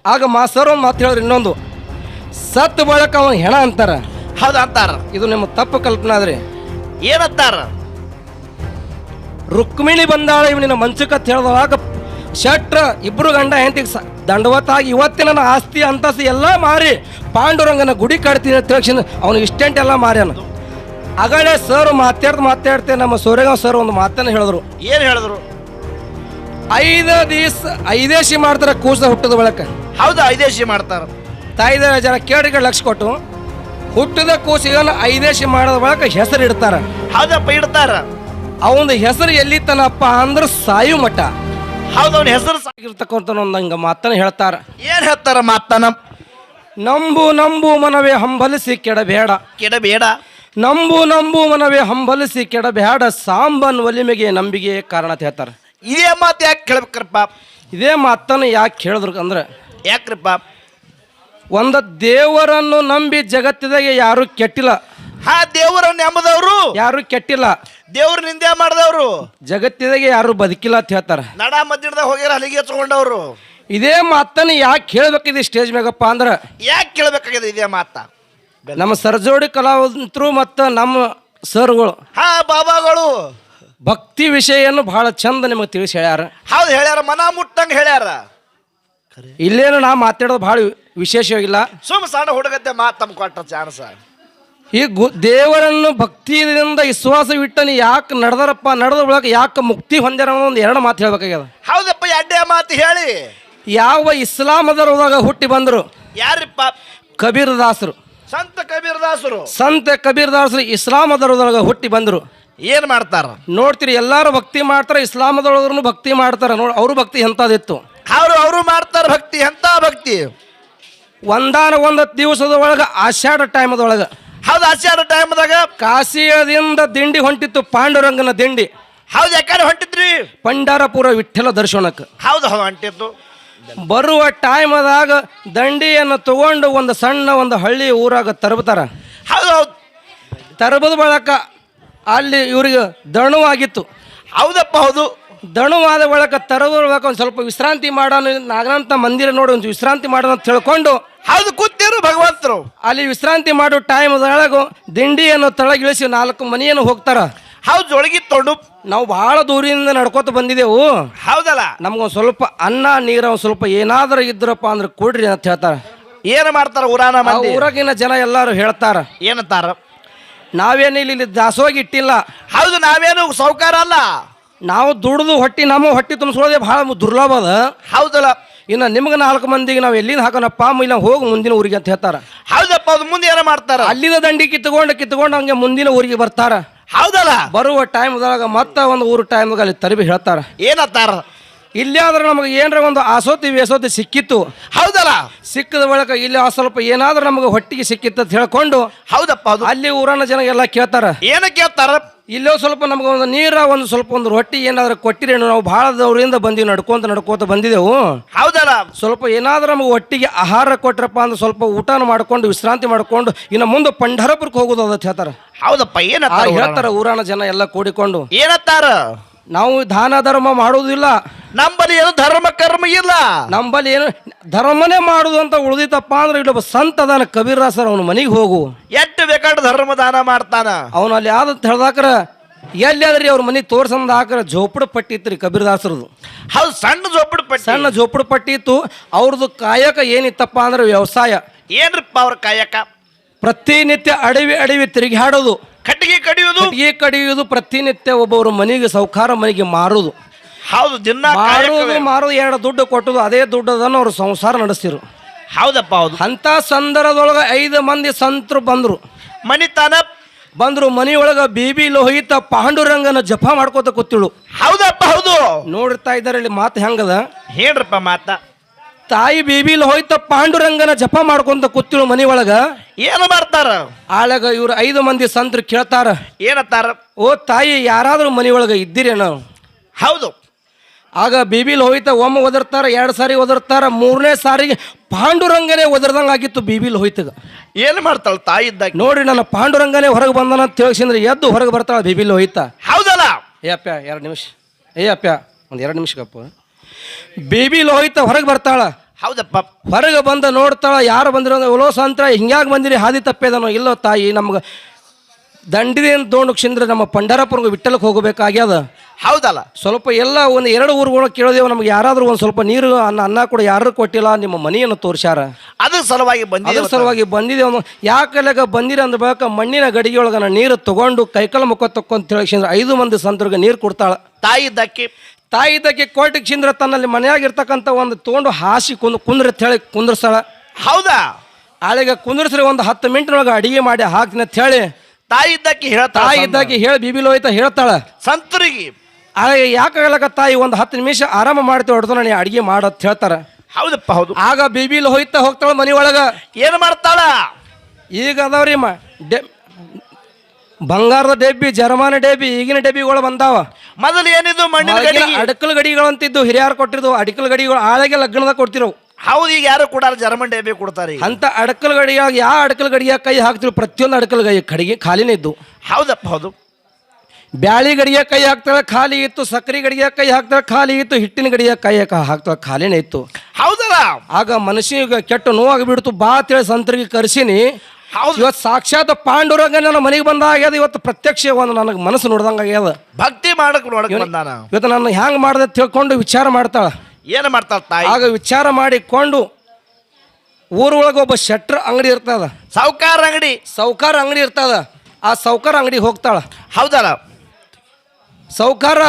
ಆಗ ಮಾಸ್ತರ್ ಒಂದು ಮಾತು ಹೇಳಿದ್ರು ಇನ್ನೊಂದು, ಸತ್ ಬಳಕ ಅವನು ಹೆಣ ಅಂತಾರ. ಹೌದು ಅಂತಾರ. ಇದು ನಿಮ್ಮ ತಪ್ಪು ಕಲ್ಪನಾ ಆದ್ರಿ. ಏನಂತಾರ? ರುಕ್ಮಿಣಿ ಬಂದಾಳ ಇವನಿನ ಮಂಚಕತ್ ಹೇಳಿದವಾಗ ಶಟ್ರ ಇಬ್ರು ಗಂಡ ಹೆಂಡತಿಗೆ ದಂಡವತ್ತಾಗಿ ಇವತ್ತಿನ ಆಸ್ತಿ ಅಂತಸ್ತಿ ಎಲ್ಲ ಮಾರಿ ಪಾಂಡುರಂಗನ ಗುಡಿ ಕಟ್ತೀನಿ ಅಂತ ತಕ್ಷಣ ಅವನು ಇಷ್ಟೆಂಟ್ ಎಲ್ಲ ಮಾರ್ಯಾನ. ಆಗಲೇ ಸರ್ ಮಾತಾಡ್ತೇ ನಮ್ಮ ಸೂರ್ಯಗಾಂವ್ ಸರ್ ಒಂದು ಮಾತನ್ನು ಹೇಳಿದ್ರು. ಏನ್ ಹೇಳಿದ್ರು? 5 ದಿವಸ ಐದೇಶಿ ಮಾಡ್ತಾರ ಕೂಸ ಹುಟ್ಟದ ಬಳಕ. ಹೌದಾ, ಐದೇಶಿ ಮಾಡ್ತಾರ. ತಾಯಿದ ಜನ ಕೇಳಿಗೆ ಲಕ್ಷ ಕೊಟ್ಟು ಹುಟ್ಟಿದ ಕೂಸಿಗನ್ನು ಐದೇಶಿ ಮಾಡೋದ ಬಳಕ ಹೆಸರು ಇಡ್ತಾರ. ಹೌದಪ್ಪ, ಇಡ್ತಾರ. ಅವನ ಹೆಸರು ಎಲ್ಲಿತನಪ್ಪ ಅಂದ್ರೆ ಸಾಯು ಮಠ. ಹೌದು, ಅವನ ಹೆಸರು ಇರ್ತಕ್ಕಂಥ ಒಂದು ಹಂಗ ಮಾತನ್ನು ಹೇಳ್ತಾರ. ಏನ್ ಹೇಳ್ತಾರ ಮಾತನ? ನಂಬು ನಂಬು ಮನವೇ ಹಂಬಲಿಸಿ ಕೆಡಬೇಡ, ಕೆಡಬೇಡ. ನಂಬು ಮನವೇ ಹಂಬಲಿಸಿ ಕೆಡಬೇಡ, ಸಾಂಬನ್ ಒಲಿಮೆಗೆ ನಂಬಿಕೆ ಕಾರಣ ಅಂತ ಹೇಳ್ತಾರೆ. ಇದೇ ಮಾತು ಯಾಕೆ ಕೇಳ್ಬೇಕ್ರಪ್ಪ? ಇದೇ ಮಾತನ್ನು ಯಾಕೆ ಹೇಳಿದ್ರು ಅಂದ್ರೆ, ಯಾಕ್ರಪ್ಪ? ಒಂದು ದೇವರನ್ನು ನಂಬಿ ಜಗತ್ತಿದಾಗೆ ಯಾರು ಕೆಟ್ಟಿಲ್ಲ. ಹಾ, ದೇವರನ್ನ ಎಂಬುದವ್ರು ಯಾರು ಕೆಟ್ಟಿಲ್ಲ, ದೇವ್ರ ನಿಂದೆ ಮಾಡಿದವ್ರು ಜಗತ್ತಿದಾಗೆ ಯಾರು ಬದುಕಿಲ್ಲ ಅಂತ ಹೇಳ್ತಾರೆ. ನಡ ಮಧ್ಯದಾಗ ಹೋಗ್ಯಾರ ಹಲಿಗೆ ಹಚ್ಕೊಂಡವ್ರು. ಇದೇ ಮಾತನ್ನು ಯಾಕೆ ಕೇಳಬೇಕಿದೆ ಸ್ಟೇಜ್ ಮ್ಯಾಗಪ್ಪ ಅಂದ್ರೆ, ಯಾಕೆ ಕೇಳ್ಬೇಕಾಗಿದೆ ಇದೇ ಮಾತ? ನಮ್ಮ ಸರ್ಜೋಡಿ ಕಲಾವಂತರು ಮತ್ತು ನಮ್ಮ ಸರ್ಗಳು ಹಾ, ಬಾಬಾಗಳು ಭಕ್ತಿ ವಿಷಯನ್ನು ಬಹಳ ಚಂದ ನಿಮಗೆ ತಿಳಿಸಿ ಹೇಳ್ಯಾರ. ಹೌದು, ಹೇಳ್ಯಾರ. ಮನ ಮುಟ್ಟಂಗೆ ಹೇಳ್ಯಾರ. ಇಲ್ಲೇನು ನಾ ಮಾತಾಡೋದು ಭಾಳ ವಿಶೇಷವಾಗಿಲ್ಲ. ಸುಮ್ಮ ಸಣ್ಣ ಹುಡುಗತ್ತೆ ಮಾತು ತಮ್ಮ ಕೊಟ್ಟ ಚಾನ್ಸ. ಈ ದೇವರನ್ನು ಭಕ್ತಿಯಿಂದ ವಿಶ್ವಾಸವಿಟ್ಟನಿ ಯಾಕೆ ನಡೆದ ಒಳಗೆ ಯಾಕೆ ಮುಕ್ತಿ ಹೊಂದ್ಯಾರ ಒಂದು 2 ಮಾತು ಹೇಳ್ಬೇಕಾಗ್ಯದ. ಹೌದಪ್ಪ, ಎಡ್ಡೆ ಮಾತು ಹೇಳಿ. ಯಾವ ಇಸ್ಲಾಂ ಧರ್ಮದಾಗ ಹುಟ್ಟಿ ಬಂದರು? ಯಾರಿಪ್ಪ? ಕಬೀರ್ ದಾಸರು. ಸಂತ ಕಬೀರ್ ದಾಸರು. ಸಂತ ಕಬೀರ್ ದಾಸರು ಇಸ್ಲಾಂ ಧರ್ಮದೊಳಗೆ ಹುಟ್ಟಿ ಬಂದರು. ಏನ್ ಮಾಡ್ತಾರ? ನೋಡ್ತೀರಿ, ಎಲ್ಲರೂ ಭಕ್ತಿ ಮಾಡ್ತಾರೆ, ಇಸ್ಲಾಮದೊಳಗೂ ಭಕ್ತಿ ಮಾಡ್ತಾರೆ. ನೋಡಿ ಅವ್ರ ಭಕ್ತಿ ಎಂಥದಿತ್ತು. ಅವರು ಮಾಡ್ತಾರ ಭಕ್ತಿ. ಎಂತ ಭಕ್ತಿ? ಒಂದು ದಿವಸದ ಒಳಗೆ ಆಷಾಢ ಟೈಮದೊಳಗೆ, ಹೌದು, ಆಚಾರ ಟೈಮ್ದಾಗ ಕಾಶಿಯದಿಂದ ದಿಂಡಿ ಹೊಂಟಿತ್ತು, ಪಾಂಡುರಂಗನ ದಿಂಡಿ. ಹೌದು, ಯಾಕಂದ್ರೆ ಹೊಂಟಿದ್ರಿ ಪಂಡಾರಪುರ ವಿಠ್ಠಲ ದರ್ಶನಕ್ಕೆ. ಹೌದು, ಹೊಂಟಿತ್ತು. ಬರುವ ಟೈಮದಾಗ ದಂಡಿಯನ್ನು ತಗೊಂಡು ಒಂದು ಸಣ್ಣ ಒಂದು ಹಳ್ಳಿ ಊರಾಗ ತರಬ್ತಾರ. ಹೌದು ಹೌದು, ತರಬದ ಬಳಕ ಅಲ್ಲಿ ಇವ್ರಿಗೆ ದಣುವಾಗಿತ್ತು. ಹೌದಪ್ಪ, ಹೌದು. ದಣುವಾದ ಬಳಕ ತರಬ ಒಂದು ಸ್ವಲ್ಪ ವಿಶ್ರಾಂತಿ ಮಾಡೋಣ, ನಾಗನಂತ ಮಂದಿರ ನೋಡಿ ಒಂದು ವಿಶ್ರಾಂತಿ ಮಾಡೋಣ ಅಂತ ತಿಳ್ಕೊಂಡು ಹೌದು ಕೂತಿರು ಭಗವಂತರು. ಅಲ್ಲಿ ವಿಶ್ರಾಂತಿ ಮಾಡೋ ಟೈಮ್ದೊಳಗು ದಿಂಡಿಯನ್ನು ತಳಗಿಳಿಸಿ 4 ಮನೆಯನ್ನು ಹೋಗ್ತಾರ. ಹೌದು, ಜೋಳಿಗೆ ತೊಂಡು ನಾವು ಬಹಳ ದೂರಿಂದ ನಡ್ಕೋತ ಬಂದಿದ್ದೆವು. ಹೌದಲ್ಲ, ನಮ್ಗೊಂದು ಸ್ವಲ್ಪ ಅನ್ನ ನೀರ ಒಂದು ಸ್ವಲ್ಪ ಏನಾದರೂ ಇದ್ರಪ್ಪ ಅಂದ್ರೆ ಕೊಡ್ರಿ ಅಂತ ಹೇಳ್ತಾರ. ಏನು ಮಾಡ್ತಾರ ಊರಾನ ಮಂದಿ? ಊರಾಗಿನ ಜನ ಎಲ್ಲರೂ ಹೇಳ್ತಾರ, ಏನಂತಾರ? ನಾವೇನು ಇಲ್ಲಿ ದಾಸೋಗಿ ಇಟ್ಟಿಲ್ಲ. ಹೌದು, ನಾವೇನು ಸೌಕಾರ ಅಲ್ಲ. ನಾವು ದುಡ್ದು ನಮ್ಮ ಹೊಟ್ಟಿ ತುಂಬಿಸೋದೇ ಬಹಳ ದುರ್ಲಭ ಅದ. ಹೌದಲ್ಲ, ಇನ್ನು ನಿಮ್ಗೆ 4 ಮಂದಿಗೆ ನಾವು ಎಲ್ಲಿಂದ ಹಾಕೋಣಪ್ಪ ಇಲ್ಲ ಹೋಗಿ ಮುಂದಿನ ಊರಿಗೆ ಅಂತ ಹೇಳ್ತಾರ. ಹೌದಪ್ಪ, ಅದು ಮುಂದೆ ಏನೋ ಮಾಡ್ತಾರ. ಅಲ್ಲಿಂದ ದಂಡಿ ಕಿತ್ಕೊಂಡು ಹಂಗೆ ಮುಂದಿನ ಊರಿಗೆ ಬರ್ತಾರ. ಹೌದಲ್ಲ, ಬರುವ ಟೈಮ್ದಾಗ ಮತ್ತೆ ಒಂದು ಊರು ಟೈಮ್ದಾಗ ಅಲ್ಲಿ ತರಬಿ ಹೇಳ್ತಾರ. ಏನಂತಾರ? ಇಲ್ಲಿ ಆದ್ರೆ ನಮಗೆ ಏನರ ಒಂದು ಆಸೋತಿ ಸಿಕ್ಕಿತ್ತು. ಹೌದಲ್ಲ, ಸಿಕ್ಕದ ಬಳಿಕ ಇಲ್ಲಿ ಸ್ವಲ್ಪ ಏನಾದ್ರೂ ನಮಗೆ ಹೊಟ್ಟಿಗೆ ಸಿಕ್ಕಿತ್ತು ಅಂತ ಹೇಳ್ಕೊಂಡು ಹೌದಪ್ಪ, ಹೌದು. ಅಲ್ಲಿ ಊರನ್ನ ಜನ ಎಲ್ಲ ಕೇಳ್ತಾರ. ಏನ ಕೇಳ್ತಾರ? ಇಲ್ಲೋ ಸ್ವಲ್ಪ ನಮ್ಗೆ ಒಂದು ನೀರ ಒಂದು ಸ್ವಲ್ಪ ಒಂದು ರೊಟ್ಟಿ ಏನಾದ್ರು ಕೊಟ್ಟಿರೇನು, ನಾವು ಭಾಳ ದೂರಿಂದ ಬಂದೀವಿ, ನಡ್ಕೋತ ಬಂದಿದ್ದೆವು. ಹೌದಲ್ಲ, ಸ್ವಲ್ಪ ಏನಾದ್ರೂ ನಮಗೆ ಒಟ್ಟಿಗೆ ಆಹಾರ ಕೊಟ್ರಪ್ಪ ಅಂದ್ರೆ ಸ್ವಲ್ಪ ಊಟನ ಮಾಡ್ಕೊಂಡು ವಿಶ್ರಾಂತಿ ಮಾಡ್ಕೊಂಡು ಇನ್ನು ಮುಂದೆ ಪಂಢರಪುರಕ್ಕೆ ಹೋಗೋದು ಅಂತ ಹೇಳ್ತಾರ. ಹೌದಪ್ಪ, ಹೇಳ್ತಾರ ಊರನ ಜನ ಎಲ್ಲ ಕೂಡಿಕೊಂಡು. ಏನತ್ತಾರ? ನಾವು ದಾನ ಧರ್ಮ ಮಾಡುವುದಿಲ್ಲ, ನಂಬಲ್ಲಿ ಏನು ಧರ್ಮ ಕರ್ಮ ಇಲ್ಲ, ನಂಬಲ್ಲಿ ಏನು ಧರ್ಮನೇ ಮಾಡುದು ಅಂತ ಉಳಿದಿತ್ತಪ್ಪ ಅಂದ್ರೆ ಇಲ್ಲೊಬ್ಬ ಸಂತ ಅದಾನ ಕಬೀರ್ ದಾಸರ್, ಅವನ ಮನೆಗೆ ಹೋಗು, ಎಷ್ಟು ಬೇಕಾದ್ರೆ ಧರ್ಮ ದಾನ ಮಾಡ್ತಾನ. ಅವನು ಅಲ್ಲಿ ಯಾವ್ದಂತ ಹೇಳ್ದಾಕ್ರ ಎಲ್ಲಿ ಆದ್ರಿ ಅವ್ರ ಮನೆ ತೋರ್ಸಂದ ಹಾಕ್ರ ಜೋಪಡ ಪಟ್ಟಿ ಇತ್ತು ರೀ ಕಬೀರ್ ದಾಸರದು. ಹೌದು, ಸಣ್ಣ ಜೋಪಡ ಪಟ್ಟಿ. ಸಣ್ಣ ಜೋಪಡ ಪಟ್ಟಿ ಇತ್ತು. ಅವ್ರದ್ದು ಕಾಯಕ ಏನಿತ್ತಪ್ಪ ಅಂದ್ರೆ ವ್ಯವಸಾಯ. ಏನ್ರಿಪ್ಪ ಅವ್ರ ಕಾಯಕ? ಪ್ರತಿನಿತ್ಯ ಅಡವಿ ತಿರುಗಾಡೋದು, ಕಟ್ಟಿಗೆ ಕಡಿಯುವುದು, ಪ್ರತಿನಿತ್ಯ ಒಬ್ಬೊಬ್ಬರ ಮನೆಗೆ ಸೌಕಾರ ಮನೆಗೆ ಮಾರುದು. ಹೌದು, ದಿನ ಮಾರುದು 2 ದುಡ್ಡು ಕೊಟ್ಟದು, ಅದೇ ದುಡ್ಡದನ್ನು ಅವ್ರು ಸಂಸಾರ ನಡೆಸಿರು. ಹೌದಪ್ಪ, ಹೌದು. ಅಂತ ಸಂದರ್ಭದೊಳಗೆ 5 ಮಂದಿ ಸಂತರು ಬಂದ್ರು ಮನೆಯೊಳಗ ಬಿಬಿ ಲೋಹಿತ ಪಾಂಡುರಂಗನ ಜಪ ಮಾಡ್ಕೋತ ಕೂತಿಳು. ಹೌದಪ್ಪ, ಹೌದು. ನೋಡ್ತಾ ಇದ್ದಾರೆ ಇಲ್ಲಿ ಮಾತು ಹೆಂಗದ ಹೇಳ್ರಪ್ಪ ಮಾತ. ತಾಯಿ ಬಿಬಿಲ್ ಹೋಯ್ತ ಪಾಂಡುರಂಗನ ಜಪ ಮಾಡ್ಕೊಂತ ಕೂತಿಳು ಮನಿ ಒಳಗ. ಏನು ಮಾಡ್ತಾರ? ಆಳಗ ಇವ್ರು 5 ಮಂದಿ ಸಂತರು ಕೇಳ್ತಾರ, ಏನತ್ತಾರ? ಓ ತಾಯಿ, ಯಾರಾದ್ರೂ ಮನಿ ಒಳಗ ಇದ್ದೀರೇನೋ? ಹೌದು. ಆಗ ಬಿಬಿಲ್ ಹೋಯ್ತ ಒಮ್ಮೆ ಒದರ್ತಾರ, 2 ಸಾರಿ ಒದರ್ತಾರ, 3ನೇ ಸಾರಿಗೆ ಪಾಂಡುರಂಗನೇ ಒದರ್ದಂಗ ಆಗಿತ್ತು ಬಿಬಿಲ್ ಹೋಯ್ತಗ. ಏನು ಮಾಡ್ತಾಳ ತಾಯಿ ಇದ್ದಾಗ? ನೋಡ್ರಿ, ನನ್ನ ಪಾಂಡುರಂಗನೇ ಹೊರಗೆ ಬಂದನ ಅಂತ ತಿಳಿಸಿದ್ರೆ ಎದ್ದು ಹೊರಗೆ ಬರ್ತಾಳ ಬಿಬಿಲ್ ಹೋಯ್ತ. ಹೌದಲ್ಲ? ಅಪ್ಪ 2 ನಿಮಿಷ, ಅಪ್ಪ ಒಂದು 2 ನಿಮಿಷ ಗಪ್ಪ. ಬಿಬಿಲ್ ಹೋಯ್ತ ಹೊರಗೆ ಬರ್ತಾಳ. ಹೌದಪ್ಪ. ಹೊರಗೆ ಬಂದ ನೋಡ್ತಾಳ, ಯಾರು ಬಂದಿರೋ ಒಲೋ ಸಂತ್ರ ಹಿಂಗ್ಯಾಗ ಬಂದಿರಿ, ಹಾದಿ ತಪ್ಪೇದನೋ ಇಲ್ಲೋ ತಾಯಿ, ನಮ್ಗೆ ದಂಡಿದೇನು ತೊಗೊಂಡು ಕ್ಷಿಂದ್ರ ನಮ್ಮ ಪಂಡರಪುರಗೆ ವಿಠಲಕ್ಕೆ ಹೋಗಬೇಕಾಗ್ಯದ. ಹೌದಲ್ಲ. ಸ್ವಲ್ಪ ಎಲ್ಲ ಒಂದು 2 ಊರುಗಳು ಕೇಳಿದೆವು, ನಮ್ಗೆ ಯಾರಾದರೂ ಒಂದು ಸ್ವಲ್ಪ ನೀರು ಅನ್ನ ಕೂಡ ಯಾರು ಕೊಟ್ಟಿಲ್ಲ, ನಿಮ್ಮ ಮನೆಯನ್ನು ತೋರಿಸ್ಯಾರ, ಅದ್ರ ಸಲುವಾಗಿ ಅದ್ರ ಸಲುವಾಗಿ ಬಂದಿದ್ದೇವೆ. ಯಾಕೆಲ್ಲ ಬಂದಿರಿ ಅಂದ ಬಳಿಕ ಮಣ್ಣಿನ ಗಡಿಗೆ ಒಳಗನ ನೀರು ತಗೊಂಡು ಕೈಕಾಲ ಮುಖ ತಕ್ಕೊಂತ ಹೇಳಿ 5 ಮಂದಿ ಸಂತರಿಗೆ ನೀರು ಕೊಡ್ತಾಳ. ತಾಯಿ ಇದ್ದಕ್ಕೆ ಕೋಟಿ ಕ್ಷಿಂದ್ರ ತನ್ನಲ್ಲಿ ಮನೆಯಾಗಿರ್ತಕ್ಕಂಥ ಒಂದು ತೊಗೊಂಡು ಹಾಸಿ ಕುಂದ್ರಿ ಹೇಳಿ ಕುಂದ್ರಸಾಳ. ಹೌದಾ. ಆಳಿಗೆ ಕುಂದ್ರಸ್ರಿ ಒಂದು 10 ಮಿನಿಟ್ನೊಳಗೆ ಅಡಿಗೆ ಮಾಡಿ ಹಾಕ್ತೀನಿ ಅಂತ ಹೇಳಿ ತಾಯಿ ಇದ್ದಕ್ಕೆ ಹೇಳ್ತಾಳ. ತಾಯಿ ಇದ್ದಾಗಿ ಹೇಳಿ ಬಿಬಿಲ್ ಹೋಯ್ತಾ ಹೇಳ್ತಾಳ ಸಂತರಿಗೆ. ಆಗ ಯಾಕಾಗಲಕ್ಕ ತಾಯಿ ಒಂದು 10 ನಿಮಿಷ ಆರಾಮ ಮಾಡ್ತೇವೆ ಹೊಡೆದು ನನಗೆ ಅಡಿಗೆ ಮಾಡತ್ ಹೇಳ್ತಾರ. ಹೌದಪ್ಪ. ಹೌದು. ಆಗ ಬಿಬಿಲ್ ಹೋಯ್ತಾ ಹೋಗ್ತಾಳ ಮನೆ ಒಳಗ. ಏನು ಮಾಡ್ತಾಳ? ಈಗ ಅದಾವ್ರಿ ಬಂಗಾರದ ಡಬ್ಬಿ, ಜರ್ಮಾನ ಡಬ್ಬಿ, ಈಗಿನ ಡಬ್ಬಿಗಳು ಬಂದಾವ. ಮೊದಲು ಏನಿದು ಮಣ್ಣಿನ ಗಡಿ, ಅಡಕಲ್ ಗಡಿಗಳು ಅಂತಿದ್ದು ಹಿರಿಯರು ಕೊಟ್ಟಿದ್ದು. ಅಡಕಲ್ ಗಡಿಗಳು ಆಳೆಗೆ ಲಗ್ನದಾಗ ಕೊಡ್ತಿರೋವು. ಹೌದು. ಈಗ ಯಾರು ಕೂಡ ಜರ್ಮನ್ ಡೇಬಿ ಕೊಡ್ತಾರೆ. ಅಂತ ಅಡಕಲ್ ಗಡಿಯಾಗ ಯಾವ ಅಡಕಲ್ ಗಡಿಯಾಗ ಕೈ ಹಾಕ್ತಿರು, ಪ್ರತಿಯೊಂದು ಅಡಕಲ್ ಕಡೆಗೆ ಖಾಲಿನೇ ಇದ್ದು. ಹೌದಪ್ಪ. ಹೌದು. ಬ್ಯಾಳಿ ಗಡಿಗೆ ಕೈ ಹಾಕ್ತಾಳೆ ಖಾಲಿ ಇತ್ತು, ಸಕ್ಕರೆ ಗಡಿಗೆ ಕೈ ಹಾಕ್ತಾಳೆ ಖಾಲಿ ಇತ್ತು, ಹಿಟ್ಟಿನ ಗಡಿಗೆ ಕೈ ಹಾಕ್ತಾಳೆ ಖಾಲಿನೇ ಇತ್ತು. ಹೌದಲ್ಲ. ಆಗ ಮನುಷ್ಯನಿಗೆ ಕೆಟ್ಟ ನೋವಾಗಿ ಬಿಡ್ತು. ಬಾ ಅಂತೇಳಿ ಸಂತರಿಗೆ ಕರ್ಸಿನಿ. ಇವತ್ತು ಸಾಕ್ಷಾತ್ ಪಾಂಡುರಂಗ ನನ್ನ ಮನೆಗೆ ಬಂದಾಗ್ಯದ. ಇವತ್ತು ಪ್ರತ್ಯಕ್ಷ ಒಂದು ನನಗೆ ಮನಸ್ಸು ನೋಡ್ದಂಗ ಆಗ್ಯದ. ಭಕ್ತಿ ಮಾಡಕ್ ಬಂದಾನ. ಇವತ್ತು ನನ್ನ ಹ್ಯಾಂಗ ಮಾಡ್ದೆ ತಿಳ್ಕೊಂಡು ವಿಚಾರ ಮಾಡ್ತಾಳ. ಏನು ಮಾಡ್ತಾಳ ತಾಯಿ? ಆಗ ವಿಚಾರ ಮಾಡಿಕೊಂಡು ಊರೊಳಗೆ ಒಬ್ಬ ಶೆಟ್ರ್ ಅಂಗಡಿ ಇರ್ತದ, ಸಾವುಕಾರ ಅಂಗಡಿ ಇರ್ತದ. ಆ ಸಾವುಕಾರ ಅಂಗಡಿಗೆ ಹೋಗ್ತಾಳ. ಹೌದಲ್ಲ. ಸಾವುಕಾರ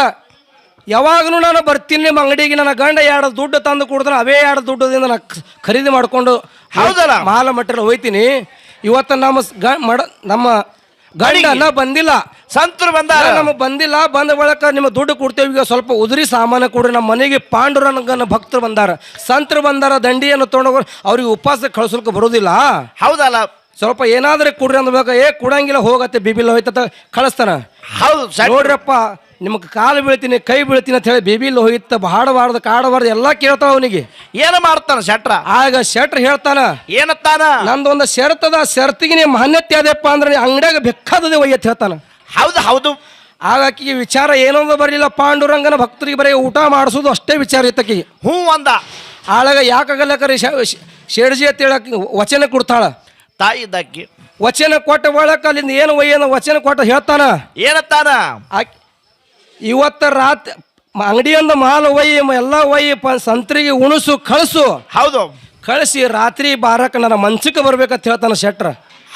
ಯಾವಾಗಲೂ ನಾನು ಬರ್ತೀನಿ ನಿಮ್ಮ ಅಂಗಡಿಗೆ, ನನ್ನ ಗಂಡ 2 ದುಡ್ಡು ತಂದು ಕೊಡ್ತಾನೆ, ಅವೇ 2 ದುಡ್ಡದಿಂದ ನಾನು ಖರೀದಿ ಮಾಡ್ಕೊಂಡು ಹೌದಲ್ಲ ಮಾಲ ಮಟ್ಟೆಲ್ಲ ಹೋಯ್ತೀನಿ. ಇವತ್ತು ನಮ್ಮ ಗಂಡನ ಬಂದಿಲ್ಲ, ಸಂತರು ಬಂದಾರ, ನಮಗೆ ಬಂದಿಲ್ಲ. ಬಂದ ಬಳಕ ನಿಮ್ಮ ದುಡ್ಡು ಕೊಡ್ತೇವೆ, ಈಗ ಸ್ವಲ್ಪ ಉದುರಿ ಸಾಮಾನು ಕೊಡ್ರಿ. ನಮ್ಮ ಮನೆಗೆ ಪಾಂಡುರಂಗನ ಭಕ್ತರು ಬಂದಾರ, ಸಂತರು ಬಂದಾರ, ದಂಡಿಯನ್ನು ತೊಗೊಂಡೋಗ್ರು, ಅವ್ರಿಗೆ ಉಪವಾಸ ಕಳ್ಸೋಕೆ ಬರೋದಿಲ್ಲ. ಹೌದಲ್ಲ. ಸ್ವಲ್ಪ ಏನಾದ್ರೆ ಕೊಡ್ರಿ ಅಂದ್ಬೇಕು. ಕೊಡಂಗಿಲ್ಲ, ಹೋಗತ್ತೆ ಬಿಬಿಲ್ ಹೋಯ್ತ ಕಳಿಸ್ತಾನ. ಹೌದು. ನೋಡ್ರಪ್ಪ ನಿಮಗೆ ಕಾಲು ಬೀಳ್ತೀನಿ, ಕೈ ಬೀಳ್ತೀನಿ ಅಂತ ಹೇಳಿ ಬಿಬಿಲ್ ಹೋಯ್ತ ಹಾಡಬಾರ್ದು ಕಾಡಬಾರ್ದು ಎಲ್ಲ ಕೇಳ್ತಾವ ಅವನಿಗೆ. ಏನು ಮಾಡ್ತಾನ ಶೆಟ್ರ? ಆಗ ಶೆಟ್ರ್ ಹೇಳ್ತಾನ, ಏನತ್ತಾನ? ನಂದೊಂದು ಶರತ್ತದ, ಶರತ್ತಿಗೆ ನೀವು ಮಾನ್ಯತೆ ಅದಪ್ಪ ಅಂದ್ರೆ ಅಂಗಡಿಯಾಗ ಬೇಕಾದದೆ ಒಯ್ಯತ್ ಹೇಳ್ತಾನ. ಹೌದು. ಹೌದು. ಆಗಾಕಿಗೆ ವಿಚಾರ ಏನೊಂದು ಬರಲಿಲ್ಲ. ಪಾಂಡುರಂಗನ ಭಕ್ತರಿಗೆ ಬರೀ ಊಟ ಮಾಡಿಸೋದು ಅಷ್ಟೇ ವಿಚಾರ ಇತ್ತಕಿ. ಹ್ಞೂ ಅಂದ. ಆಳಾಗ ಯಾಕಾಗಲ್ಲಕರಿ ಶೇಡ್ಜಿ ಅಂತ ಹೇಳಕ್ಕೆ ವಚನ ಕೊಡ್ತಾಳ. ತಾಯಿ ಇದ್ದಕ್ಕೆ ವಚನ ಕೊಟ್ಟ ಬಳಕ ಅಲ್ಲಿಂದ ಏನು ಒಯ್ಯನ ವಚನ ಕೊಟ್ಟ ಹೇಳ್ತಾನ. ಏನತ್ತಾನ? ಇವತ್ತ ರಾತ್ರಿ ಅಂಗಡಿಯಿಂದ ಮಾಲ್ ಒಯ್ಯಿ, ಎಲ್ಲ ಒಯ್ಯಿ, ಸಂತರಿಗೆ ಉಣಸು ಕಳಿಸು. ಹೌದು. ಕಳಿಸಿ ರಾತ್ರಿ 12ಕ್ಕೆ ನನ್ನ ಮಂಚಕ್ಕೆ ಬರ್ಬೇಕಂತ ಹೇಳ್ತಾನ ಶೆಟ್ರ.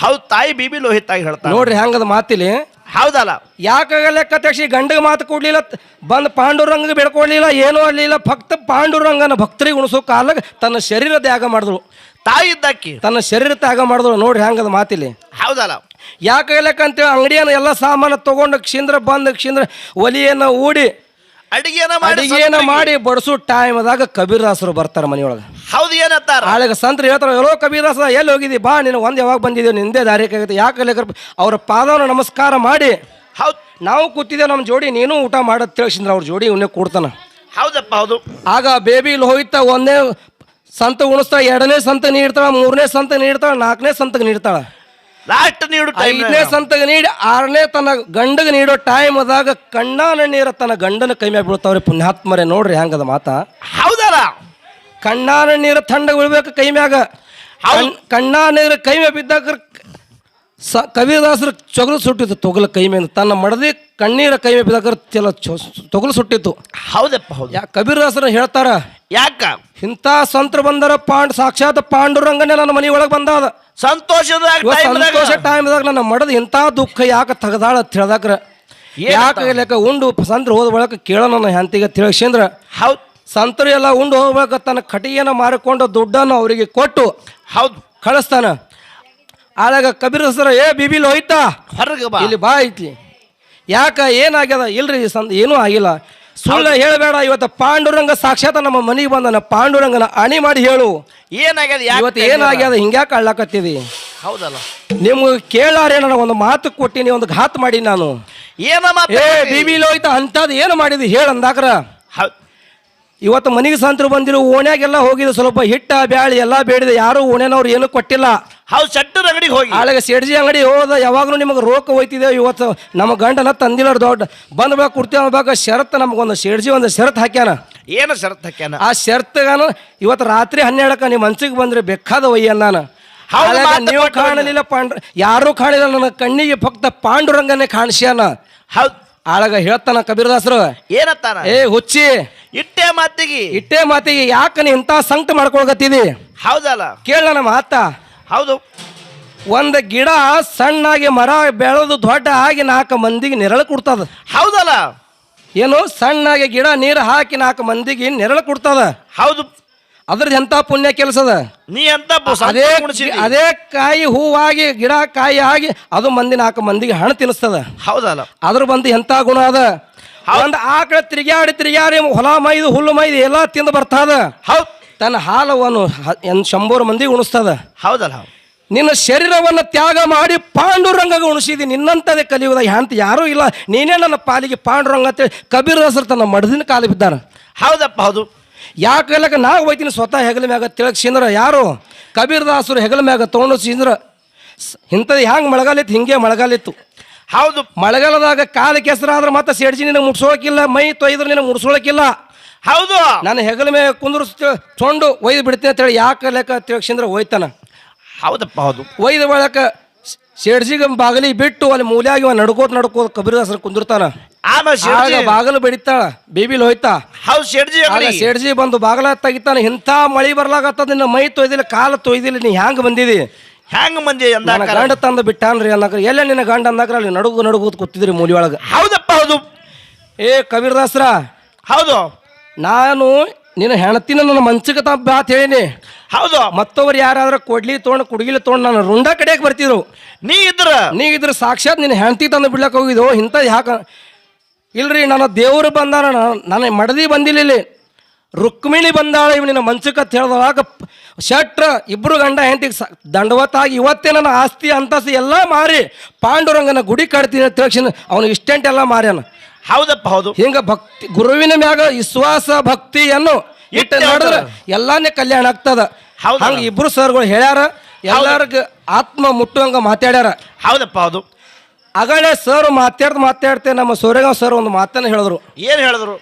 ಹೌದು. ತಾಯಿ ಬಿಬಿ ಲೋಹಿತಾಗಿ ಹೇಳ್ತಾನ. ನೋಡ್ರಿ ಹೆಂಗದ ಮಾತಿಲಿ. ಹೌದಲ್ಲ. ಯಾಕಾಗಲ್ಲ ಕತಕ್ಷಿ ಗಂಡಗೆ ಮಾತು ಕೊಡ್ಲಿಲ್ಲ, ಬಂದು ಪಾಂಡುರಂಗಗೆ ಬೇಡ್ಕೊಡ್ಲಿಲ್ಲ, ಏನೂ ಅಲ್ಲಿಲ್ಲ. ಭಕ್ತ ಪಾಂಡುರಂಗನ ಭಕ್ತರಿಗೆ ಉಣಿಸೋ ಕಾಲಾಗ ತನ್ನ ಶರೀರ ತ್ಯಾಗ ಮಾಡಿದ್ರು. ತಾಯಿ ಇದ್ದಕ್ಕೆ ತನ್ನ ಶರೀರ ತ್ಯಾಗ ಮಾಡಿದ್ರು. ನೋಡ್ರಿ ಹೆಂಗದ ಮಾತಿಲಿ. ಹೌದಲ್ಲ. ಯಾಕಾಗಲ್ಲಕ್ಕಂತೇಳಿ ಅಂಗಡಿಯನ್ನು ಎಲ್ಲ ಸಾಮಾನು ತಗೊಂಡು ಕ್ಷಿಂದ್ರ ಒಲಿಯನ್ನು ಊಡಿ ಅಡಿಗೆನ ಮಾಡಿ ಬಡಿಸೋ ಟೈಮ್ದಾಗ ಕಬೀರದಾಸರು ಬರ್ತಾರೆ ಮನೆಯೊಳಗೆ. ಹೌದು. ಏನತ್ತಾರ? ಆಳಿಗ ಸಂತರು ಹೇಳ್ತಾರೆ, ಎಲ್ಲೋ ಕಬೀರದಾಸ ಎಲ್ಲಿ ಹೋಗಿದ್ದಿ, ಬಾ ನೀನು ಒಂದು ಯಾವಾಗ ಬಂದಿದ್ದೇವೆ, ನಿಂದೇ ದಾರಿ ಆಗುತ್ತೆ. ಯಾಕಲ್ಲ ಅವ್ರ ಪಾದವನ್ನು ನಮಸ್ಕಾರ ಮಾಡಿ, ಹೌದು ನಾವು ಕೂತಿದ್ದೇವೆ ನಮ್ಮ ಜೋಡಿ, ನೀನು ಊಟ ಮಾಡೋದು ತಿಳಿಸಿದ್ರೆ ಅವ್ರ ಜೋಡಿ ಇವನ್ನೇ ಕೊಡ್ತಾನ. ಹೌದಪ್ಪ. ಹೌದು. ಆಗ ಬೇಬಿಲ್ ಹೋಯ್ತಾ ಒಂದೇ ಸಂತ ಉಣಿಸ್ತಾಳ, 2ನೇ ಸಂತ ನೀಡ್ತಾಳ, 3ನೇ ಸಂತ ನೀಡ್ತಾಳ, 4ನೇ ಸಂತಗೆ ನೀಡ್ತಾಳ, ಲಾಸ್ಟ್ ನೀಡು 5ನೇ ಸಂತಗೆ ನೀಡಿ 6ನೇ ತನ್ನ ಗಂಡಗೆ ನೀಡೋ ಟೈಮ್ ಅದಾಗ ಕಣ್ಣಾನ ನೀರ ತನ್ನ ಗಂಡನ ಕೈ ಮ್ಯಾಗ ಬೀಳ್ತಾವ್ರಿ. ಪುಣ್ಯಾತ್ಮರೇ ನೋಡ್ರಿ ಹೆಂಗದ ಮಾತ. ಹೌದಲ್ಲ. ಕಣ್ಣಾನ ನೀರು ಥಂಡಗೆ ಬೀಳ್ಬೇಕು ಕೈ ಮ್ಯಾಗ. ಕಣ್ಣಾ ನೀರು ಕೈ ಮ್ಯಾಗ ಬಿದ್ದಾಗ ಕಬೀರದಾಸರು ಚೊಗಲು ಸುಟ್ಟಿತ್ತು, ತೊಗಲು ಕೈ ಮೇಲೆ. ತನ್ನ ಮಡದಿ ಕಣ್ಣೀರ ಕೈ ಮೇಲೆ ಬಿದ್ದಾಗ ತೊಗಲು ಸುಟ್ಟಿತ್ತು. ಹೌದಪ್ಪ. ಹೌದು. ಕಬೀರದಾಸರು ಹೇಳ್ತಾರ, ಯಾಕ ಇಂಥ ಸಂತರು ಬಂದರ ಸಾಕ್ಷಾತ್ ಪಾಂಡುರಂಗನೇ ನನ್ನ ಮನೆ ಒಳಗೆ ಬಂದಾದ. ಸಂತೋಷ ಟೈಮ್ದಾಗ ನನ್ನ ಮಡದ ಇಂಥ ದುಃಖ ಯಾಕೆ ತೆಗದಾಳ ಅಂತ ಹೇಳ್ದಾಕ್ರ. ಯಾಕೆ ಉಂಡು ಸಂತರು ಹೋದ ಬಳಕ ಕೇಳೋ ನನ್ನ ಹೆಂತಿಗೆ ತಿಳಿಸಿಂದ್ರ. ಹೌದು. ಸಂತರು ಎಲ್ಲ ಉಂಡು ಹೋಗ್ಬೇಕು, ತನ್ನ ಕಟಿಯನ್ನು ಮಾರಿಕೊಂಡು ದುಡ್ಡನ್ನು ಅವರಿಗೆ ಕೊಟ್ಟು ಹೌದು ಕಳಿಸ್ತಾನ. ಆಳಾಗ ಕಬೀರದಾಸರ ಬಿಬಿಲ್ ಹೋಯ್ತಾ ಹೊರಗೆ ಬಾ, ಇಲ್ಲಿ ಬಾ ಐತಿ. ಯಾಕ ಏನಾಗ್ಯದ? ಇಲ್ರಿ ಏನೂ ಆಗಿಲ್ಲ, ಸುಳ್ಳ ಹೇಳಬೇಡ. ಇವತ್ತು ಪಾಂಡುರಂಗ ಸಾಕ್ಷಾತ್ ನಮ್ಮ ಮನೆಗೆ ಬಂದನ, ಪಾಂಡುರಂಗನ ಅಣಿ ಮಾಡಿ ಹೇಳು ಏನಾಗ್ಯದ, ಇವತ್ತು ಏನಾಗ್ಯದ, ಹಿಂಗ್ಯಾಕ ಅಳ್ಳಾಕತ್ತಿದಿ? ಹೌದಲ್ಲ. ನಿಮ್ಗೆ ಕೇಳಾರೆ ನಾನು ಒಂದು ಮಾತು ಕೊಟ್ಟಿನಿ, ಒಂದು ಘಾತ್ ಮಾಡಿ ನಾನು. ಬಿಬಿಲ್ ಹೋಯ್ತಾ ಅಂತದ್ ಏನು ಮಾಡಿದಿ ಹೇಳ ಅಂದಾಕ್ರ. ಇವತ್ತು ಮನೆಗೆ ಸಂತರು ಬಂದಿರು, ಓಣ್ಯಾಗೆಲ್ಲ ಹೋಗಿದ್ದು, ಸ್ವಲ್ಪ ಹಿಟ್ಟ ಬ್ಯಾಳಿ ಎಲ್ಲ ಬೇಡಿದೆ, ಯಾರು ಓಣ್ಯಾನವ್ರು ಏನೂ ಕೊಟ್ಟಿಲ್ಲ. ಹೌದು ಶೆಟ್ಟರ್ ಅಂಗಡಿಗೆ ಹೋಗಿ ಆಳಗ ಸೇಡ್ಜಿ ಅಂಗಡಿ ಹೋದ ಯಾವಾಗಲೂ ನಿಮಗೆ ರೋಕ ಹೋಯ್ತಿದೆ ಇವತ್ತು ನಮ್ಮ ಗಂಡನ ತಂದಿಲ್ಲ ದೊಡ್ಡ ಬಂದ್ ಬಾಗ ಕೊಡ್ತೀವಿ ಅನ್ಬೇಕು ಶರತ್ ನಮಗೊಂದು ಸೇಡ್ಜಿ ಒಂದು ಶರತ್ ಹಾಕ್ಯಾನ. ಏನು ಶರತ್ ಹಾಕ್ಯಾನ? ಆ ಶರತ್ಗಾನ ಇವತ್ತು ರಾತ್ರಿ 12ಕ್ಕೆ ನಿಮ್ಮ ಮನ್ಸಿಗೆ ಬಂದ್ರೆ ಬೇಕಾದ ಒಯ್ಯ ನಾನು. ಹೌದು, ನೀವು ಕಾಣಲಿಲ್ಲ ಯಾರೂ ಕಾಣಿಲ್ಲ ನನ್ನ ಕಣ್ಣಿಗೆ ಫಕ್ತ ಪಾಂಡುರಂಗನೇ ಕಾಣಿಸ್ಯಾನ. ಹೌದು ಆಳಗ ಹೇಳ್ತಾನ ಕಬೀರದಾಸರು, ಏನತ್ತಾನ? ಏ ಹುಚ್ಚಿ ಇಟ್ಟೆ ಮಾತಿಗೆ ಯಾಕ ನೀ ಇಂಥ ಸಂಕಟ ಮಾಡ್ಕೊಳಕತ್ತಿದಿ? ಹೌದಲ್ಲ, ಕೇಳ ನನ್ನ ಮಾತ. ಹೌದು, ಒಂದು ಗಿಡ ಸಣ್ಣಾಗಿ ಮರ ಬೆಳೆದು ದೊಡ್ಡ ಆಗಿ 4 ಮಂದಿಗೆ ನೆರಳು ಕೊಡ್ತದ. ಹೌದಲ್ಲ, ಏನು ಸಣ್ಣಾಗಿ ಗಿಡ ನೀರು ಹಾಕಿ 4 ಮಂದಿಗೆ ನೆರಳು ಕೊಡ್ತದ. ಹೌದು, ಅದ್ರದ್ದು ಎಂತ ಪುಣ್ಯ ಕೆಲಸದ. ನೀ ಅಂತ ಅದೇ ಕಾಯಿ ಹೂವಾಗಿ ಗಿಡ ಕಾಯಿ ಆಗಿ ಅದು 4 ಮಂದಿಗೆ ಹಣ್ಣು ತಿನ್ನಿಸ್ತದ. ಹೌದಲ್ಲ, ಅದ್ರ ಬಂದು ಎಂತ ಗುಣ ಅದ. ಒಂದು ಆಕಳ ತಿರುಗಾಡಿ ಹೊಲ ಮೈದು ಹುಲ್ಲು ಮೈದು ಎಲ್ಲ ತಿಂದು ಬರ್ತದ. ಹೌದು, ತನ್ನ ಹಾಲವನ್ನು 100 ಮಂದಿಗೆ ಉಣಿಸ್ತದ. ಹೌದಲ್ಲ, ನಿನ್ನ ಶರೀರವನ್ನು ತ್ಯಾಗ ಮಾಡಿ ಪಾಂಡುರಂಗ ಉಣಿಸಿದಿ. ನಿನ್ನಂತದೇ ಕಲಿಯುವುದ ಅಂತ ಯಾರೂ ಇಲ್ಲ, ನೀನೇ ನನ್ನ ಪಾಲಿಗೆ ಪಾಂಡುರಂಗ ಅಂತೇಳಿ ಕಬೀರದಾಸರು ತನ್ನ ಮಡದಿನ ಕಾಲು ಬಿದ್ದಾರ. ಹೌದಪ್ಪ, ಹೌದು. ಯಾಕೆ ನಾ ಹೋಯ್ತೀನಿ ಸ್ವತಃ ಹೆಗಲ ಮ್ಯಾಗ ತಿಳಗ್ಸಿಂದ್ರ ಯಾರು ಕಬೀರದಾಸರು ಹೆಗಲ ಮ್ಯಾಗ ತೊಗೊಂಡು ಸಿಂದ್ರ ಇಂಥದ್ದು ಹ್ಯಾಂಗೆ ಮಳೆಗಾಲಿತ್ತು ಹಿಂಗೆ ಮಳೆಗಾಲಿತ್ತು. ಹೌದು, ಮಳೆಗಾಲದಾಗ ಕಾಲ ಕೆಸರಾದ್ರೆ ಮತ್ತೆ ಸೇಡ್ಜಿ ನಿನಗೆ ಮುಡ್ಸೋಳಕ್ಕಿಲ್ಲ, ಮೈ ತೊಯ್ದ್ರೆ ನಿನಗೆ ಮುಡ್ಸೋಳಕ್ಕಿಲ್ಲ. ಹೌದು, ನಾನು ಹೆಗಲ ಮ್ಯಾಗ ಕುಂದ್ರಸ್ ತೊಂಡು ಒಯ್ದು ಬಿಡ್ತೀನಿ ಅಂತೇಳಿ ಯಾಕೆ ಲೆಕ್ಕ ತಿಳಗ್ಸಿಂದ್ರ ಹೋಯ್ತಾನ. ಹೌದಪ್ಪ, ಹೌದು. ಒಯ್ದ ಬಳಕ ಸೇಡ್ಜಿಗೆ ಬಾಗಿಲಿ ಬಿಟ್ಟು ಅಲ್ಲಿ ಮೂಲ್ಯಾಗಿ ನಡ್ಕೋತ ಕಬೀರದಾಸರು ಕುಂದಿರ್ತಾನ. ಬಾಗಲು ಬೆಡಿತಾಳ ಬೇಬಿಲ್ ಹೋಯ್ತಾ. ಹೌದು, ಸೇಡ್ಜಿ ಬಂದು ಬಾಗಲ ತೆಗಿತಾನ. ಇಂಥ ಮಳಿ ಬರ್ಲಾಗತ್ತದ, ನಿನ್ನ ಮೈ ತೊಯ್ದಿಲ್ಲ ಕಾಲು ತೊಯ್ದಿಲ್ಲ, ನೀ ಹ್ಯಾಂಗ ಬಂದಿದಿ? ಹ್ಯಾಂಗ ಮಂದಿ ನನ್ನ ಗಂಡ ತಂದು ಬಿಟ್ಟಾನ್ರಿ ಅನ್ನಕ್ರ ಎಲ್ಲ ನಿನ್ನ ಗಂಡ ಅಂದಾಕ್ರ ಅಲ್ಲಿ ನಡುಗೂತ್ ಕೂತಿದ್ರಿ ಮೂಲಿ ಒಳಗ. ಹೌದಪ್ಪ, ಹೌದು. ಏ ಕಬೀರದಾಸರ, ಹೌದು, ನಾನು ನಿನ್ನ ಹೆಣತಿನ ನನ್ನ ಮಂಚಕ ಬಾತ್ ಹೇಳಿನಿ. ಹೌದು, ಮತ್ತೊಬ್ರು ಯಾರಾದ್ರೂ ಕೊಡ್ಲಿ ತೊಗೊಂಡು ಕುಡ್ಗಿಲಿ ತೊಗೊಂಡು ನಾನು ರುಂಡ ಕಡೆಗೆ ಬರ್ತಿದ್ರು. ನೀ ಇದ್ರ ಸಾಕ್ಷಾತ್ ನಿನ್ನ ಹೆಣ್ತಿ ತಂದು ಬಿಡ್ಲಕ್ಕೆ ಹೋಗಿದ್ದು. ಇಂಥದ್ದು ಯಾಕ ಇಲ್ರಿ, ನನ್ನ ದೇವರು ಬಂದಾನ, ನನ್ನ ಮಡದಿ ಬಂದಿಲ್ಲ, ಇಲ್ಲಿ ರುಕ್ಮಿಣಿ ಬಂದಾಳ ಇವ್ ನಿನ್ನ ಮಂಚಕತ್ ಹೇಳ್ದವಾಗ ಶೆಟ್ರ ಇಬ್ರು ಗಂಡ ಹೆಂಡತಿಗೆ ದಂಡವತ್ತಾಗಿ ಇವತ್ತೇ ನನ್ನ ಆಸ್ತಿ ಅಂತಸ್ತಿ ಎಲ್ಲ ಮಾರಿ ಪಾಂಡುರಂಗನ ಗುಡಿ ಕಟ್ತೀನಿ ತಿಳ್ಸಿನ ಅವನು ಇಷ್ಟೆಂಟ್ ಎಲ್ಲ ಮಾರ್ಯಾನ. ಹೌದಪ್ಪ, ಹೌದು. ಹಿಂಗ ಭಕ್ತಿ ಗುರುವಿನ ಮ್ಯಾಗ ವಿಶ್ವಾಸ ಭಕ್ತಿಯನ್ನು ಇಟ್ಟು ನಡೆದ್ರೆ ಎಲ್ಲಾನೇ ಕಲ್ಯಾಣ ಆಗ್ತದ. ಹಂಗ ಇಬ್ರು ಸರ್ಗಳು ಹೇಳ್ಯಾರ, ಎಲ್ಲರಿಗ ಆತ್ಮ ಮುಟ್ಟುವಂಗ ಮಾತಾಡ್ಯಾರ. ಹೌದಪ್ಪ, ಹೌದು. ಅಗಳೆ ಸರ್ ಮಾತಾಡ್ತೆ ನಮ್ಮ ಸೂರ್ಯಗಾಂವ್ ಸರ್ ಒಂದು ಮಾತನ್ನ ಹೇಳಿದ್ರು. ಏನ್ ಹೇಳಿದ್ರು?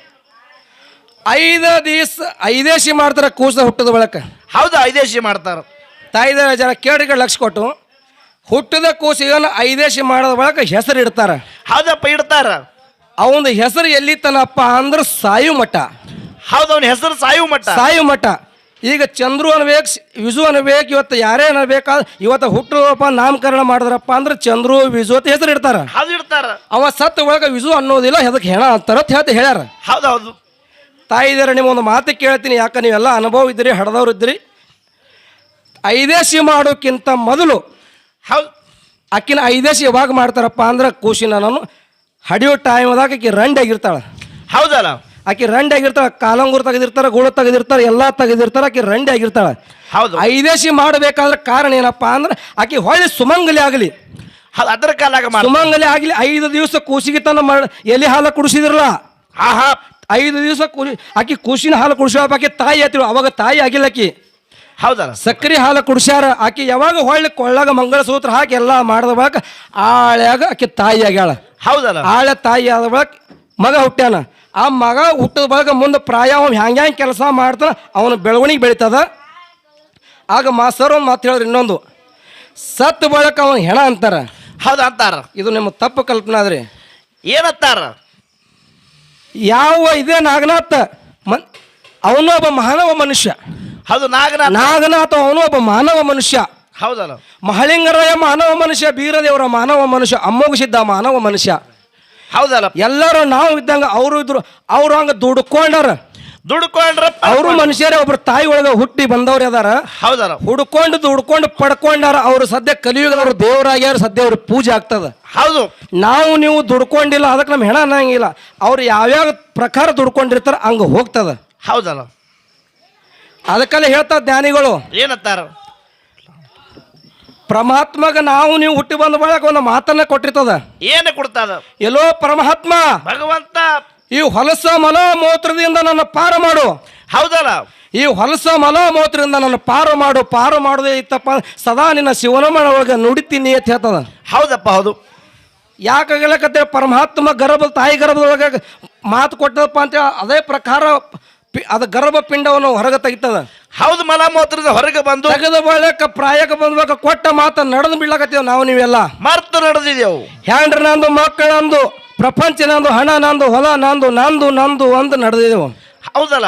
5 ದಿವಸ ಐದೇಶಿ ಮಾಡ್ತಾರ ಕೂಸ ಹುಟ್ಟದ ಬಳಕ. ಹೌದು, ಐದೇಶಿ ಮಾಡ್ತಾರ. ತಾಯಿದ ಜನ ಕೇಳಿಗೆ ಲಕ್ಷ ಕೊಟ್ಟು ಹುಟ್ಟದ ಕೂಸಿಗನ್ನು ಐದೇಶಿ ಮಾಡೋದ ಬಳಕ ಹೆಸರು ಇಡ್ತಾರ. ಹೌದಪ್ಪ, ಇಡ್ತಾರ. ಅವನ ಹೆಸರು ಎಲ್ಲಿತನಪ್ಪ ಅಂದ್ರೆ ಸಾಯು ಮಠ. ಹೌದು, ಅವನ ಹೆಸರು ಸಾಯು ಮಠ. ಈಗ ಚಂದ್ರು ಅನ್ಬೇಕು, ವಿಜು ಅನ್ಬೇಕು, ಇವತ್ತು ಯಾರೇ ಅನ್ಬೇಕಾದ್ರೆ ಇವತ್ತು ಹುಟ್ಟುವಪ್ಪ ನಾಮಕರಣ ಮಾಡಿದ್ರಪ್ಪ ಅಂದ್ರೆ ಚಂದ್ರು ವಿಜು ಅಂತ ಹೆಸರು ಇಡ್ತಾರ. ಅವ ಸತ್ತ ಒಳಗ ವಿಜು ಅನ್ನೋದಿಲ್ಲ, ಅದಕ್ಕೆ ಹೆಣ ಅಂತಾರ ಹೇಳ್ಯಾರ. ಹೌದೌದು. ತಾಯಿದಾರ ನಿಮ್ಮೊಂದು ಮಾತು ಕೇಳ್ತೀನಿ, ಯಾಕೆ ನೀವೆಲ್ಲ ಅನುಭವ ಇದ್ರಿ, ಹಡದವ್ರು ಇದ್ರಿ. ಐದೇಶಿ ಮಾಡೋಕ್ಕಿಂತ ಮೊದಲು ಆಕಿನ ಐದೇಶಿ ಯಾವಾಗ ಮಾಡ್ತಾರಪ್ಪ ಅಂದ್ರೆ ಕೂಸಿನ ನಾನು ಹಡಿಯೋ ಟೈಮ್ದಾಗ ಆಕಿ ರಂಡ್ ಆಗಿರ್ತಾಳ. ಹೌದಲ್ಲ, ಆಕಿ ರಂಡ್ ಆಗಿರ್ತಾಳ, ಕಾಲಂಗೂರು ತೆಗೆದಿರ್ತಾರ, ಗೂಳು ತೆಗೆದಿರ್ತಾರ, ಎಲ್ಲ ತೆಗೆದಿರ್ತಾರ, ಆಕಿ ರಂಡ್ ಆಗಿರ್ತಾಳ. ಹೌದು. ಐದೇಶಿ ಮಾಡಬೇಕಾದ್ರೆ ಕಾರಣ ಏನಪ್ಪಾ ಅಂದ್ರೆ ಆಕಿ ಹೊಳ್ಳಿ ಸುಮಂಗಲಿ ಆಗಲಿ, ಅದರ ಕಾಲಾಗ ಸುಮಂಗಲಿ ಆಗಲಿ. 5 ದಿವಸ ಕೂಸಿಗೆ ತನ್ನ ಎಲ್ಲಿ ಹಾಲು ಕುಡಿಸಿದ್ರಲ್ಲ, 5 ದಿವಸ ಆಕಿ ಕೂಸಿನ ಹಾಲು ಕುಡಿಸ್ಯಾಪ. ಆಕಿ ತಾಯಿ ಆತಿಳು, ಅವಾಗ ತಾಯಿ ಆಗಿಲ್ಲ ಆಕಿ. ಹೌದಲ್ಲ, ಸಕ್ರಿ ಹಾಲು ಕುಡಿಸ್ಯಾರ. ಆಕಿ ಯಾವಾಗ ಹೊಳ್ಳಿ ಕೊಳ್ಳಾಗ ಮಂಗಳಸೂತ್ರ ಹಾಕಿ ಎಲ್ಲ ಮಾಡಿದ ಬಳಕ ಆಳ್ಯಾಗ ಆಕಿ ತಾಯಿ ಆಗ್ಯಾಳ. ಹೌದಲ್ಲ, ಆಳೆ ತಾಯಿ ಆದ ಬಳಕ ಮಗ ಹುಟ್ಟ್ಯಾನ. ಆ ಮಗ ಹುಟ್ಟಿದ ಬಳಕ ಮುಂದೆ ಪ್ರಾಯ ಅವ್ನು ಹ್ಯಾಂಗ ಕೆಲಸ ಮಾಡ್ತಾನ, ಅವನ ಬೆಳವಣಿಗೆ ಬೆಳೀತದ. ಆಗ ಮಾಸ್ತರ್ ಒಂದು ಮಾತು ಹೇಳಿದ್ರು, ಇನ್ನೊಂದು ಸತ್ ಬಳಕ ಅವನ ಹೆಣ ಅಂತಾರ. ಹೌದು ಅಂತಾರ. ಇದು ನಿಮ್ಮ ತಪ್ಪು ಕಲ್ಪನಾ ಅದ್ರಿ. ಏನಂತಾರ? ಯಾವ ಇದೇ ನಾಗನಾಥ ಅವನು ಒಬ್ಬ ಮಾನವ ಮನುಷ್ಯ. ಹೌದು, ನಾಗನಾಥ ಅವನು ಒಬ್ಬ ಮಾನವ ಮನುಷ್ಯ. ಹೌದಲ್ಲ, ಮಹಳಿಂಗರಾಯ ಮಾನವ ಮನುಷ್ಯ, ಬೀರದೇವರ ಮಾನವ ಮನುಷ್ಯ, ಅಮ್ಮೋಗಿಸಿದ್ದ ಮಾನವ ಮನುಷ್ಯ. ಹೌದಲ್ಲ, ಎಲ್ಲರೂ ನಾವು ಇದ್ದಂಗ ಅವರು ಇದ್ರು. ಅವ್ರು ಹಂಗ ದುಡ್ಕೊಂಡ್ರ ಅವರು ಮನುಷ್ಯರೇ, ಒಬ್ರು ತಾಯಿ ಒಳಗ ಹುಟ್ಟಿ ಬಂದವ್ರು ಅದಾರ. ಹೌದಲ್ಲ, ದುಡ್ಕೊಂಡು ಪಡ್ಕೊಂಡಾರ. ಅವ್ರು ಸದ್ಯ ಕಲಿಯುಗದವ್ರು ದೇವರಾಗ್ಯಾರ, ಸದ್ಯ ಅವ್ರ ಪೂಜೆ ಆಗ್ತದ. ಹೌದು, ನಾವು ನೀವು ದುಡ್ಕೊಂಡಿಲ್ಲ ಅದಕ್ಕೆ ನಮ್ಮ ಹೆಣ ಅನ್ನಂಗಿಲ್ಲ. ಅವ್ರು ಯಾವ್ಯಾವ ಪ್ರಕಾರ ದುಡ್ಕೊಂಡಿರ್ತಾರ ಹಂಗ ಹೋಗ್ತದ. ಹೌದಲ್ಲ, ಅದಕ್ಕೆಲ್ಲ ಹೇಳ್ತಾರ ಜ್ಞಾನಿಗಳು. ಏನಂತಾರ? ಪರಮಾತ್ಮಗ ನಾವು ನೀವು ಹುಟ್ಟಿ ಬಂದ ಬಳಕ ಒಂದು ಮಾತನ್ನ ಕೊಟ್ಟಿರ್ತದ. ಏನು ಕೊಡ್ತದ? ಎಲ್ಲೋ ಪರಮಾತ್ಮ ಭಗವಂತ, ಈ ಹೊಲಸ ಮಲ ಮೂತ್ರದಿಂದ ನನ್ನ ಪಾರ ಮಾಡು. ಹೌದಲ್ಲ, ಈ ಹೊಲಸ ಮಲ ಮೂತ್ರದಿಂದ ನನ್ನ ಪಾರು ಮಾಡೋದೇ ಇತ್ತಪ್ಪ ಸದಾ ನಿನ್ನ ಶಿವನಮನ ಒಳಗೆ ನುಡಿತೀನಿ ಅಂತ ಹೇಳ್ತದ. ಹೌದಪ್ಪ ಹೌದು. ಯಾಕಾಗಲಕತ್ತೆ ಪರಮಾತ್ಮ ತಾಯಿ ಗರ್ಭದೊಳಗೆ ಮಾತು ಕೊಟ್ಟದಪ್ಪ ಅಂತ ಅದೇ ಪ್ರಕಾರ ಅದು ಗರ್ಭ ಪಿಂಡವನ್ನು ಹೊರಗೆ ತೆಗಿತದ. ಹೌದು, ಮಲಮೂತ್ರದ ಹೊರಗೆ ಬಂದು ತೆಗೆದ ಬಳಿಕ ಪ್ರಾಯಕ್ಕೆ ಬಂದ್ಬೇಕು ಕೊಟ್ಟ ಮಾತ ನಡೆದು ಬಿಡ್ಲಕತ್ತೀವಿ ನಾವು ನೀವೆಲ್ಲ ಮರ್ತು ನಡೆದಿದ್ದೆವು. ಹ್ಯಾಂಡ್ರ ನಂದು ಮಕ್ಕಳ ನಂದು ಪ್ರಪಂಚ ನಂದು ಹಣ ನಂದು ಹೊಲ ನಂದು ನಂದು ನಂದು ಒಂದು ನಡೆದಿದ್ದೆವು. ಹೌದಲ್ಲ,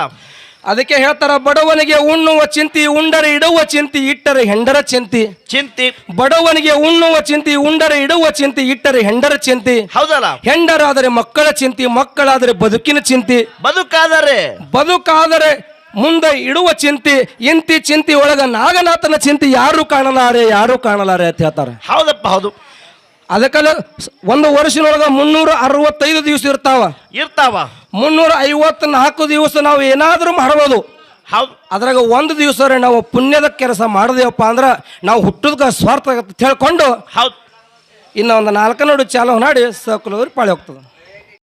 ಅದಕ್ಕೆ ಹೇಳ್ತಾರ ಬಡವನಿಗೆ ಉಣ್ಣುವ ಚಿಂತಿ ಉಂಡರೆ ಇಡುವ ಚಿಂತಿ ಇಟ್ಟರೆ ಹೆಂಡರ ಚಿಂತಿ. ಬಡವನಿಗೆ ಉಣ್ಣುವ ಚಿಂತಿ ಉಂಡರೆ ಇಡುವ ಚಿಂತಿ ಇಟ್ಟರೆ ಹೆಂಡರ ಚಿಂತಿ. ಹೌದಲ್ಲ, ಹೆಂಡರಾದರೆ ಮಕ್ಕಳ ಚಿಂತಿ ಮಕ್ಕಳಾದರೆ ಬದುಕಿನ ಚಿಂತಿ ಬದುಕಾದರೆ ಮುಂದೆ ಇಡುವ ಚಿಂತಿ ಇಂತಿ ಚಿಂತಿ ಒಳಗ ನಾಗನಾಥನ ಚಿಂತಿ ಯಾರು ಕಾಣಲಾರೆ ಅಂತ ಹೇಳ್ತಾರೆ. ಹೌದಪ್ಪ ಹೌದು. ಅದಕ್ಕೆಲ್ಲ ಒಂದು ವರ್ಷದೊಳಗ 365 ದಿವಸ ಇರ್ತಾವ 354 ದಿವಸ ನಾವು ಏನಾದರೂ ಮಾಡಬಹುದು. ಅದ್ರಾಗ ಒಂದು ದಿವಸ ನಾವು ಪುಣ್ಯದ ಕೆಲಸ ಮಾಡದೇವಪ್ಪ ಅಂದ್ರೆ ನಾವು ಹುಟ್ಟದ ಸ್ವಾರ್ಥ ಹೇಳ್ಕೊಂಡು ಇನ್ನು ಒಂದು 4 ಚಾಲು ಮಾಡಿ ಸಕಲವ್ರಿಗೆ ಪಾಳಿ ಹೋಗ್ತದೆ.